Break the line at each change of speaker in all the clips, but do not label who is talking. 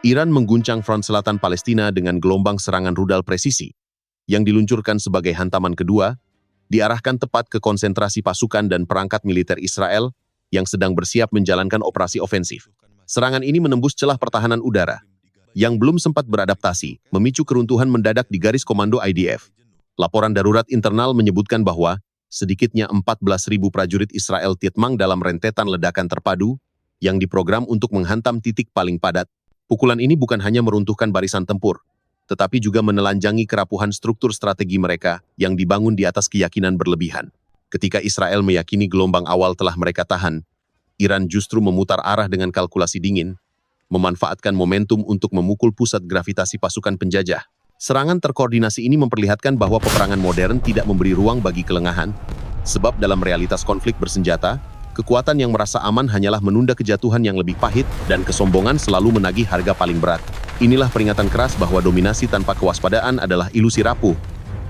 Iran mengguncang front selatan Palestina dengan gelombang serangan rudal presisi yang diluncurkan sebagai hantaman kedua, diarahkan tepat ke konsentrasi pasukan dan perangkat militer Israel yang sedang bersiap menjalankan operasi ofensif. Serangan ini menembus celah pertahanan udara yang belum sempat beradaptasi, memicu keruntuhan mendadak di garis komando IDF. Laporan darurat internal menyebutkan bahwa sedikitnya 14.000 prajurit Israel Tietmang dalam rentetan ledakan terpadu yang diprogram untuk menghantam titik paling padat. Pukulan ini bukan hanya meruntuhkan barisan tempur, tetapi juga menelanjangi kerapuhan struktur strategi mereka yang dibangun di atas keyakinan berlebihan. Ketika Israel meyakini gelombang awal telah mereka tahan, Iran justru memutar arah dengan kalkulasi dingin, memanfaatkan momentum untuk memukul pusat gravitasi pasukan penjajah. Serangan terkoordinasi ini memperlihatkan bahwa peperangan modern tidak memberi ruang bagi kelengahan, sebab dalam realitas konflik bersenjata, kekuatan yang merasa aman hanyalah menunda kejatuhan yang lebih pahit dan kesombongan selalu menagih harga paling berat. Inilah peringatan keras bahwa dominasi tanpa kewaspadaan adalah ilusi rapuh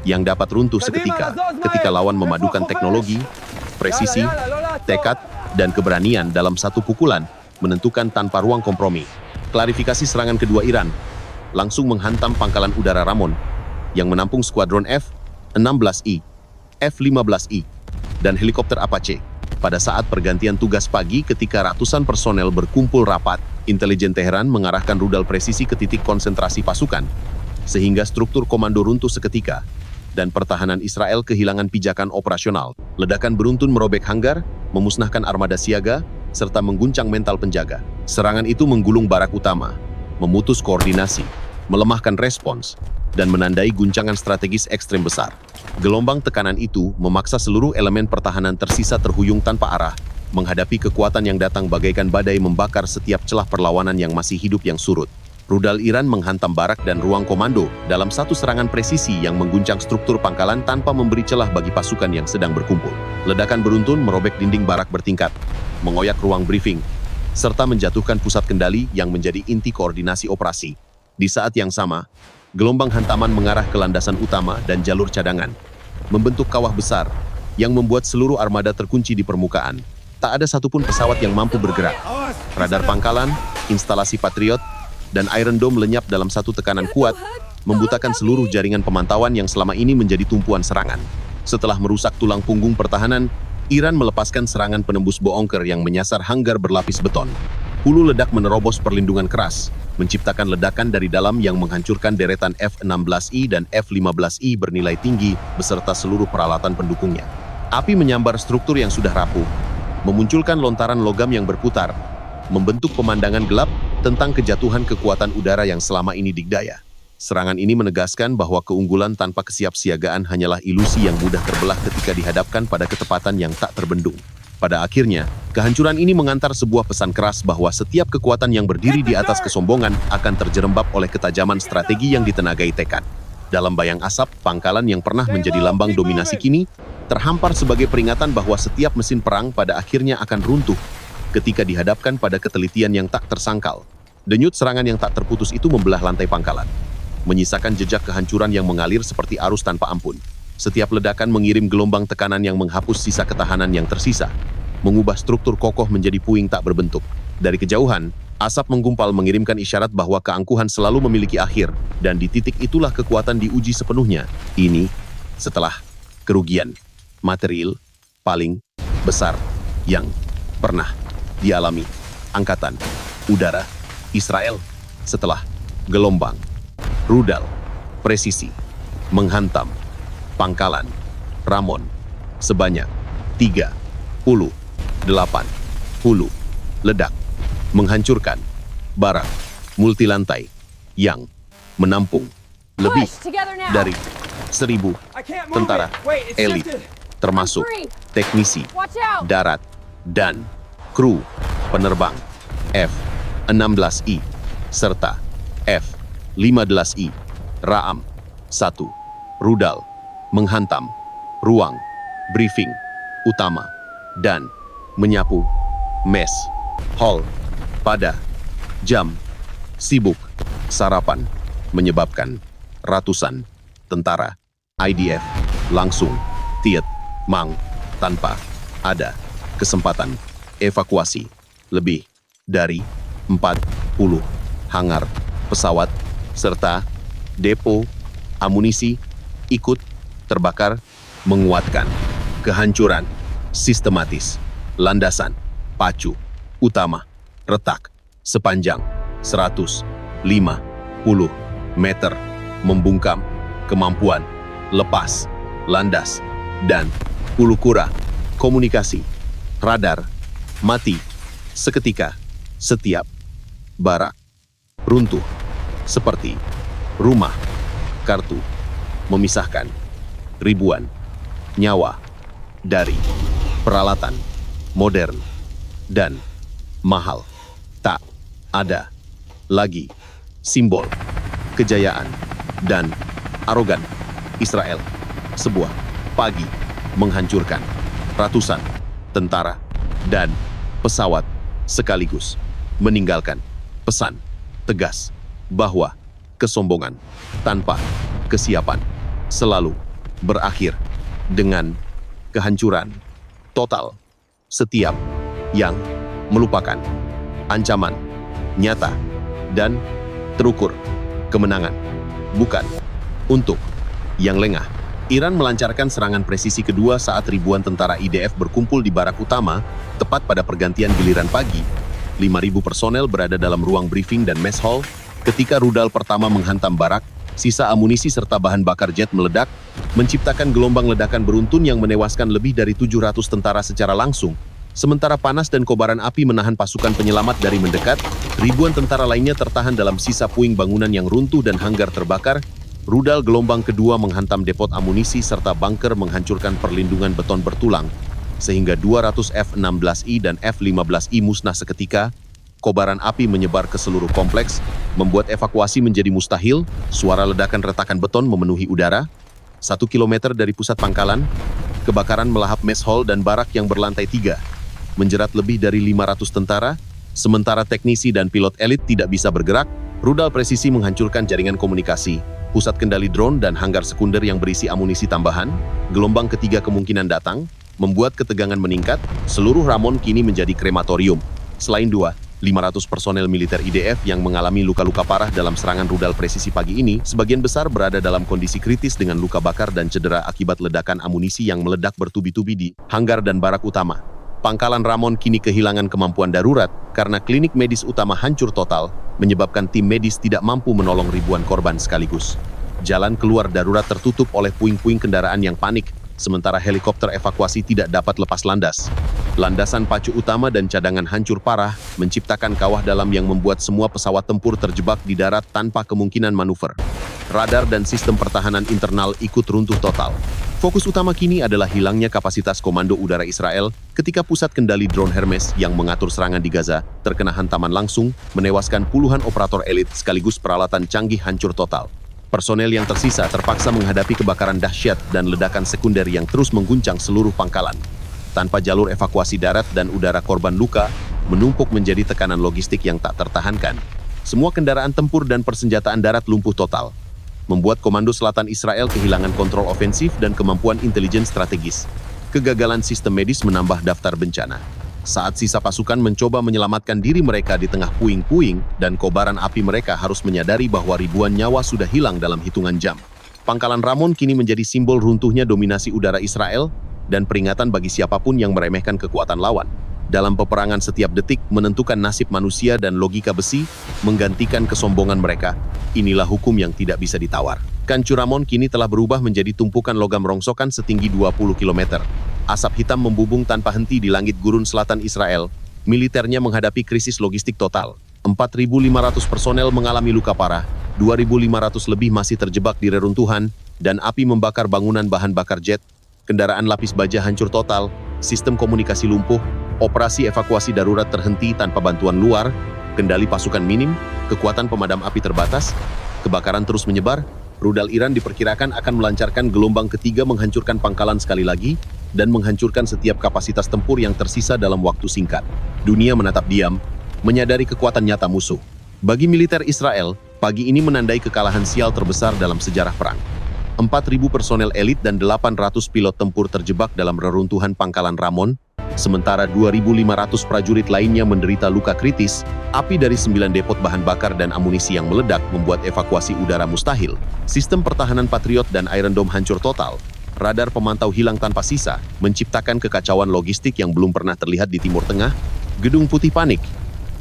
yang dapat runtuh seketika ketika lawan memadukan teknologi, presisi, tekad, dan keberanian dalam satu pukulan menentukan tanpa ruang kompromi. Klarifikasi serangan kedua Iran langsung menghantam pangkalan udara Ramon yang menampung skuadron F-16I, F-15I, dan helikopter Apache. Pada saat pergantian tugas pagi ketika ratusan personel berkumpul rapat, intelijen Teheran mengarahkan rudal presisi ke titik konsentrasi pasukan, sehingga struktur komando runtuh seketika, dan pertahanan Israel kehilangan pijakan operasional. Ledakan beruntun merobek hanggar, memusnahkan armada siaga, serta mengguncang mental penjaga. Serangan itu menggulung barak utama, memutus koordinasi, melemahkan respons, dan menandai guncangan strategis ekstrem besar. Gelombang tekanan itu memaksa seluruh elemen pertahanan tersisa terhuyung tanpa arah, menghadapi kekuatan yang datang bagaikan badai membakar setiap celah perlawanan yang masih hidup yang surut. Rudal Iran menghantam barak dan ruang komando dalam satu serangan presisi yang mengguncang struktur pangkalan tanpa memberi celah bagi pasukan yang sedang berkumpul. Ledakan beruntun merobek dinding barak bertingkat, mengoyak ruang briefing, serta menjatuhkan pusat kendali yang menjadi inti koordinasi operasi. Di saat yang sama, gelombang hantaman mengarah ke landasan utama dan jalur cadangan, membentuk kawah besar yang membuat seluruh armada terkunci di permukaan. Tak ada satupun pesawat yang mampu bergerak. Radar pangkalan, instalasi Patriot, dan Iron Dome lenyap dalam satu tekanan kuat, membutakan seluruh jaringan pemantauan yang selama ini menjadi tumpuan serangan. Setelah merusak tulang punggung pertahanan, Iran melepaskan serangan penembus Boongker yang menyasar hanggar berlapis beton. Hulu ledak menerobos perlindungan keras, menciptakan ledakan dari dalam yang menghancurkan deretan F-16I dan F-15I bernilai tinggi beserta seluruh peralatan pendukungnya. Api menyambar struktur yang sudah rapuh, memunculkan lontaran logam yang berputar, membentuk pemandangan gelap tentang kejatuhan kekuatan udara yang selama ini digdaya. Serangan ini menegaskan bahwa keunggulan tanpa kesiapsiagaan hanyalah ilusi yang mudah terbelah ketika dihadapkan pada ketepatan yang tak terbendung. Pada akhirnya, kehancuran ini mengantar sebuah pesan keras bahwa setiap kekuatan yang berdiri di atas kesombongan akan terjerembab oleh ketajaman strategi yang ditenagai tekad. Dalam bayang asap, pangkalan yang pernah menjadi lambang dominasi kini terhampar sebagai peringatan bahwa setiap mesin perang pada akhirnya akan runtuh ketika dihadapkan pada ketelitian yang tak tersangkal. Denyut serangan yang tak terputus itu membelah lantai pangkalan, menyisakan jejak kehancuran yang mengalir seperti arus tanpa ampun. Setiap ledakan mengirim gelombang tekanan yang menghapus sisa ketahanan yang tersisa, mengubah struktur kokoh menjadi puing tak berbentuk. Dari kejauhan, asap menggumpal mengirimkan isyarat bahwa keangkuhan selalu memiliki akhir, dan di titik itulah kekuatan diuji sepenuhnya. Ini setelah kerugian material paling besar yang pernah dialami Angkatan Udara Israel setelah gelombang rudal presisi menghantam pangkalan Ramon sebanyak 38 hulu ledak, menghancurkan barak multilantai yang menampung lebih dari 1.000 tentara elit, termasuk teknisi darat dan kru penerbang F-16I serta F-15I. Raam 1 rudal menghantam ruang briefing utama dan menyapu mess hall pada jam sibuk sarapan, menyebabkan ratusan tentara IDF langsung Tietmang tanpa ada kesempatan evakuasi. Lebih dari 40 hangar, pesawat, serta depo amunisi ikut terbakar, menguatkan kehancuran sistematis. Landasan pacu utama retak sepanjang 150 meter, membungkam, kemampuan lepas landas dan ulukura komunikasi radar mati seketika. Setiap barak runtuh seperti rumah kartu, memisahkan ribuan nyawa dari peralatan modern dan mahal. Tak ada lagi simbol kejayaan dan arogan Israel. Sebuah pagi menghancurkan ratusan tentara dan pesawat sekaligus, meninggalkan pesan tegas bahwa kesombongan tanpa kesiapan selalu berakhir dengan kehancuran total. Setiap yang melupakan ancaman nyata dan terukur kemenangan bukan untuk yang lengah. Iran melancarkan serangan presisi kedua saat ribuan tentara IDF berkumpul di barak utama tepat pada pergantian giliran pagi. 5.000 personel berada dalam ruang briefing dan mess hall ketika rudal pertama menghantam barak. Sisa amunisi serta bahan bakar jet meledak, menciptakan gelombang ledakan beruntun yang menewaskan lebih dari 700 tentara secara langsung. Sementara panas dan kobaran api menahan pasukan penyelamat dari mendekat, ribuan tentara lainnya tertahan dalam sisa puing bangunan yang runtuh dan hanggar terbakar. Rudal gelombang kedua menghantam depot amunisi serta bunker, menghancurkan perlindungan beton bertulang, sehingga 200 F-16I dan F-15I musnah seketika. Kobaran api menyebar ke seluruh kompleks, membuat evakuasi menjadi mustahil. Suara ledakan retakan beton memenuhi udara. 1 kilometer dari pusat pangkalan, kebakaran melahap mess hall dan barak yang berlantai 3, menjerat lebih dari 500 tentara, sementara teknisi dan pilot elit tidak bisa bergerak. Rudal presisi menghancurkan jaringan komunikasi, pusat kendali drone dan hanggar sekunder yang berisi amunisi tambahan. Gelombang ketiga kemungkinan datang, membuat ketegangan meningkat. Seluruh Ramon kini menjadi krematorium. Selain 500 personel militer IDF yang mengalami luka-luka parah dalam serangan rudal presisi pagi ini, sebagian besar berada dalam kondisi kritis dengan luka bakar dan cedera akibat ledakan amunisi yang meledak bertubi-tubi di hanggar dan barak utama. Pangkalan Ramon kini kehilangan kemampuan darurat karena klinik medis utama hancur total, menyebabkan tim medis tidak mampu menolong ribuan korban sekaligus. Jalan keluar darurat tertutup oleh puing-puing kendaraan yang panik, sementara helikopter evakuasi tidak dapat lepas landas. Landasan pacu utama dan cadangan hancur parah, menciptakan kawah dalam yang membuat semua pesawat tempur terjebak di darat tanpa kemungkinan manuver. Radar dan sistem pertahanan internal ikut runtuh total. Fokus utama kini adalah hilangnya kapasitas komando udara Israel ketika pusat kendali drone Hermes yang mengatur serangan di Gaza terkena hantaman langsung, menewaskan puluhan operator elit sekaligus peralatan canggih hancur total. Personel yang tersisa terpaksa menghadapi kebakaran dahsyat dan ledakan sekunder yang terus mengguncang seluruh pangkalan. Tanpa jalur evakuasi darat dan udara, korban luka menumpuk menjadi tekanan logistik yang tak tertahankan. Semua kendaraan tempur dan persenjataan darat lumpuh total, membuat Komando Selatan Israel kehilangan kontrol ofensif dan kemampuan intelijen strategis. Kegagalan sistem medis menambah daftar bencana. Saat sisa pasukan mencoba menyelamatkan diri mereka di tengah puing-puing dan kobaran api, mereka harus menyadari bahwa ribuan nyawa sudah hilang dalam hitungan jam. Pangkalan Ramon kini menjadi simbol runtuhnya dominasi udara Israel dan peringatan bagi siapapun yang meremehkan kekuatan lawan. Dalam peperangan, setiap detik menentukan nasib manusia dan logika besi menggantikan kesombongan mereka. Inilah hukum yang tidak bisa ditawar. Kancu Ramon kini telah berubah menjadi tumpukan logam rongsokan setinggi 20 km. Asap hitam membubung tanpa henti di langit gurun selatan Israel. Militernya menghadapi krisis logistik total. 4.500 personel mengalami luka parah, 2.500 lebih masih terjebak di reruntuhan, dan api membakar bangunan bahan bakar jet. Kendaraan lapis baja hancur total, sistem komunikasi lumpuh, operasi evakuasi darurat terhenti tanpa bantuan luar, kendali pasukan minim, kekuatan pemadam api terbatas, kebakaran terus menyebar. Rudal Iran diperkirakan akan melancarkan gelombang ketiga, menghancurkan pangkalan sekali lagi, dan menghancurkan setiap kapasitas tempur yang tersisa dalam waktu singkat. Dunia menatap diam, menyadari kekuatan nyata musuh. Bagi militer Israel, pagi ini menandai kekalahan sial terbesar dalam sejarah perang. 4.000 personel elit dan 800 pilot tempur terjebak dalam reruntuhan pangkalan Ramon, sementara 2.500 prajurit lainnya menderita luka kritis. Api dari 9 depot bahan bakar dan amunisi yang meledak membuat evakuasi udara mustahil. Sistem pertahanan Patriot dan Iron Dome hancur total. Radar pemantau hilang tanpa sisa, menciptakan kekacauan logistik yang belum pernah terlihat di Timur Tengah. Gedung Putih panik,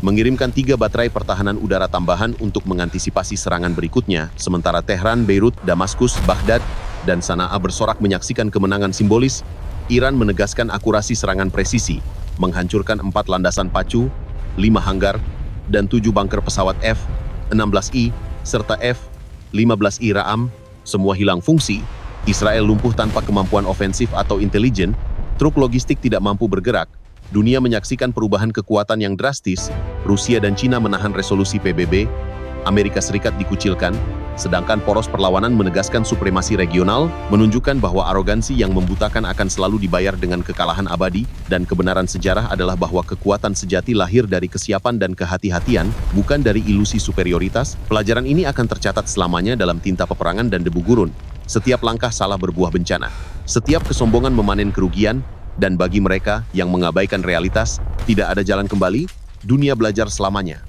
mengirimkan 3 baterai pertahanan udara tambahan untuk mengantisipasi serangan berikutnya, sementara Tehran, Beirut, Damaskus, Baghdad, dan Sanaa bersorak menyaksikan kemenangan simbolis. Iran menegaskan akurasi serangan presisi, menghancurkan 4 landasan pacu, 5 hanggar, dan 7 bunker pesawat F-16I, serta F-15I Raam, semua hilang fungsi. Israel lumpuh tanpa kemampuan ofensif atau intelijen, truk logistik tidak mampu bergerak. Dunia menyaksikan perubahan kekuatan yang drastis. Rusia dan Cina menahan resolusi PBB, Amerika Serikat dikucilkan, sedangkan poros perlawanan menegaskan supremasi regional, menunjukkan bahwa arogansi yang membutakan akan selalu dibayar dengan kekalahan abadi, dan kebenaran sejarah adalah bahwa kekuatan sejati lahir dari kesiapan dan kehati-hatian, bukan dari ilusi superioritas. Pelajaran ini akan tercatat selamanya dalam tinta peperangan dan debu gurun. Setiap langkah salah berbuah bencana. Setiap kesombongan memanen kerugian, dan bagi mereka yang mengabaikan realitas, tidak ada jalan kembali. Dunia belajar selamanya.